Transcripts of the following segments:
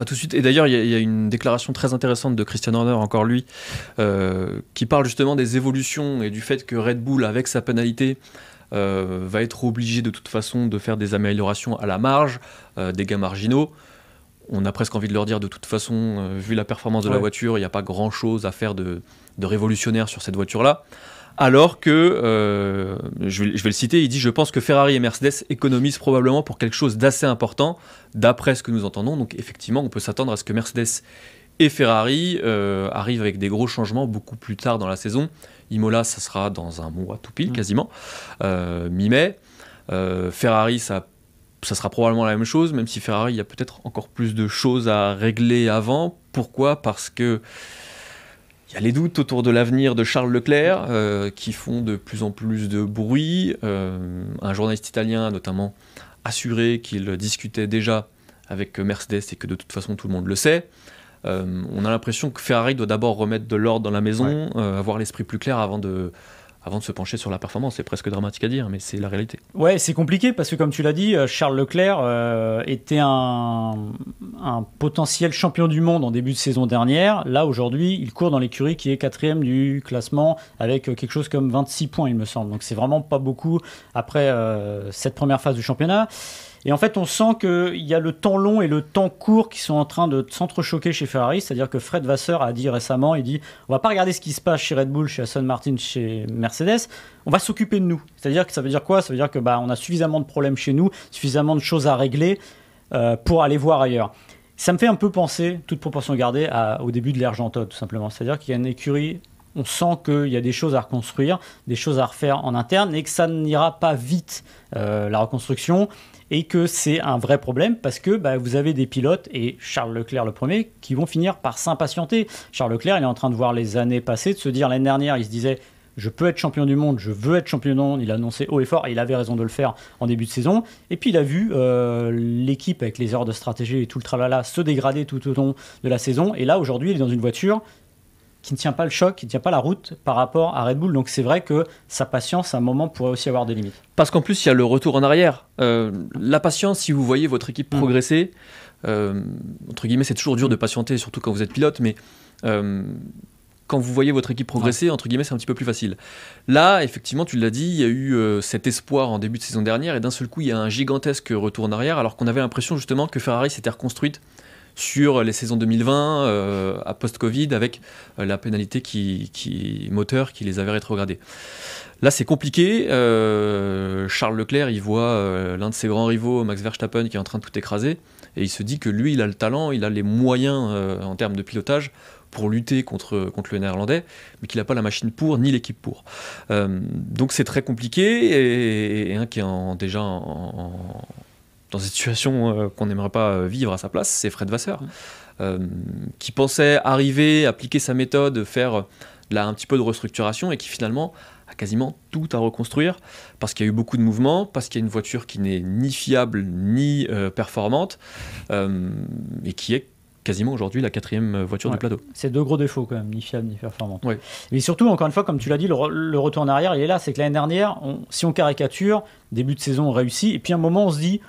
À tout de suite. Et d'ailleurs, il y a une déclaration très intéressante de Christian Horner, encore lui, qui parle justement des évolutions et du fait que Red Bull, avec sa pénalité, va être obligé de toute façon de faire des améliorations à la marge, des gains marginaux. On a presque envie de leur dire de toute façon, vu la performance de la voiture, il n'y a pas grand-chose à faire de révolutionnaire sur cette voiture-là. Alors que, je vais le citer, il dit « Je pense que Ferrari et Mercedes économisent probablement pour quelque chose d'assez important, d'après ce que nous entendons. » Donc effectivement, on peut s'attendre à ce que Mercedes et Ferrari arrivent avec des gros changements beaucoup plus tard dans la saison. Imola, ça sera dans un mois tout pile, quasiment, mi-mai. Ferrari, ça sera probablement la même chose, même si Ferrari, il y a peut-être encore plus de choses à régler avant. Pourquoi ? Parce que il y a les doutes autour de l'avenir de Charles Leclerc qui font de plus en plus de bruit. Un journaliste italien a notamment assuré qu'il discutait déjà avec Mercedes et que de toute façon tout le monde le sait. On a l'impression que Ferrari doit d'abord remettre de l'ordre dans la maison, avoir l'esprit plus clair avant de se pencher sur la performance. C'est presque dramatique à dire, mais c'est la réalité. Ouais, c'est compliqué parce que, comme tu l'as dit, Charles Leclerc était un potentiel champion du monde en début de saison dernière. Là, aujourd'hui, il court dans l'écurie qui est 4e du classement avec quelque chose comme 26 points, il me semble. Donc, c'est vraiment pas beaucoup après cette première phase du championnat. Et en fait, on sent qu'il y a le temps long et le temps court qui sont en train de s'entrechoquer chez Ferrari. C'est-à-dire que Fred Vasseur a dit récemment, il dit « On va pas regarder ce qui se passe chez Red Bull, chez Aston Martin, chez Mercedes. On va s'occuper de nous. » C'est-à-dire que ça veut dire quoi ? Ça veut dire que on a suffisamment de problèmes chez nous, suffisamment de choses à régler pour aller voir ailleurs. Ça me fait un peu penser, toute proportion gardée, au début de l'ère Jean Todt, tout simplement. C'est-à-dire qu'il y a une écurie... On sent qu'il y a des choses à reconstruire, des choses à refaire en interne et que ça n'ira pas vite, la reconstruction, et que c'est un vrai problème parce que vous avez des pilotes, et Charles Leclerc le premier, qui vont finir par s'impatienter. Charles Leclerc, il est en train de voir les années passer, de se dire l'année dernière, il se disait « Je peux être champion du monde, je veux être champion du monde », il a annoncé haut et fort, et il avait raison de le faire en début de saison. Et puis il a vu l'équipe avec les erreurs de stratégie et tout le tralala se dégrader tout au long de la saison, et là aujourd'hui il est dans une voiture qui ne tient pas le choc, qui ne tient pas la route par rapport à Red Bull. Donc c'est vrai que sa patience, à un moment, pourrait aussi avoir des limites. Parce qu'en plus, il y a le retour en arrière. La patience, si vous voyez votre équipe progresser, entre guillemets, c'est toujours dur de patienter, surtout quand vous êtes pilote, mais quand vous voyez votre équipe progresser, entre guillemets, c'est un petit peu plus facile. Là, effectivement, tu l'as dit, il y a eu cet espoir en début de saison dernière, et d'un seul coup, il y a un gigantesque retour en arrière, alors qu'on avait l'impression justement que Ferrari s'était reconstruite sur les saisons 2020, à post-Covid, avec la pénalité moteur qui les avait rétrogradés. Là, c'est compliqué. Charles Leclerc, il voit l'un de ses grands rivaux, Max Verstappen, qui est en train de tout écraser, et il se dit que lui, il a le talent, il a les moyens en termes de pilotage pour lutter contre le Néerlandais, mais qu'il n'a pas la machine pour, ni l'équipe pour. Donc c'est très compliqué, et un qui est déjà dans une situation qu'on n'aimerait pas vivre à sa place, c'est Fred Vasseur, qui pensait arriver, appliquer sa méthode, faire un petit peu de restructuration, et qui finalement a quasiment tout à reconstruire, parce qu'il y a eu beaucoup de mouvements, parce qu'il y a une voiture qui n'est ni fiable, ni performante, et qui est quasiment aujourd'hui la 4e voiture du plateau. C'est 2 gros défauts quand même, ni fiable, ni performante. Ouais. Mais surtout, encore une fois, comme tu l'as dit, le retour en arrière, il est là. C'est que l'année dernière, si on caricature, début de saison, on réussit, et puis à un moment, on se dit,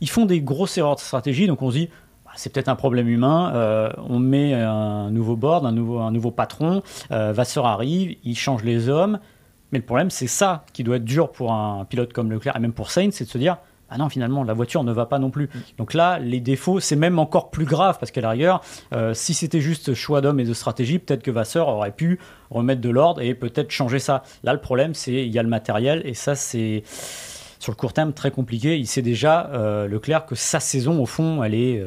ils font des grosses erreurs de stratégie, donc on se dit, c'est peut-être un problème humain, on met un nouveau board, un nouveau patron, Vasseur arrive, il change les hommes, mais le problème, c'est ça qui doit être dur pour un pilote comme Leclerc, et même pour Sainz, c'est de se dire, ah non, finalement, la voiture ne va pas non plus. Donc là, les défauts, c'est même encore plus grave, parce qu'à la rigueur, si c'était juste choix d'homme et de stratégie, peut-être que Vasseur aurait pu remettre de l'ordre et peut-être changer ça. Là, le problème, c'est il y a le matériel, et ça, c'est sur le court terme très compliqué. Il sait déjà, Leclerc, que sa saison, au fond, elle est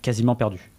quasiment perdue.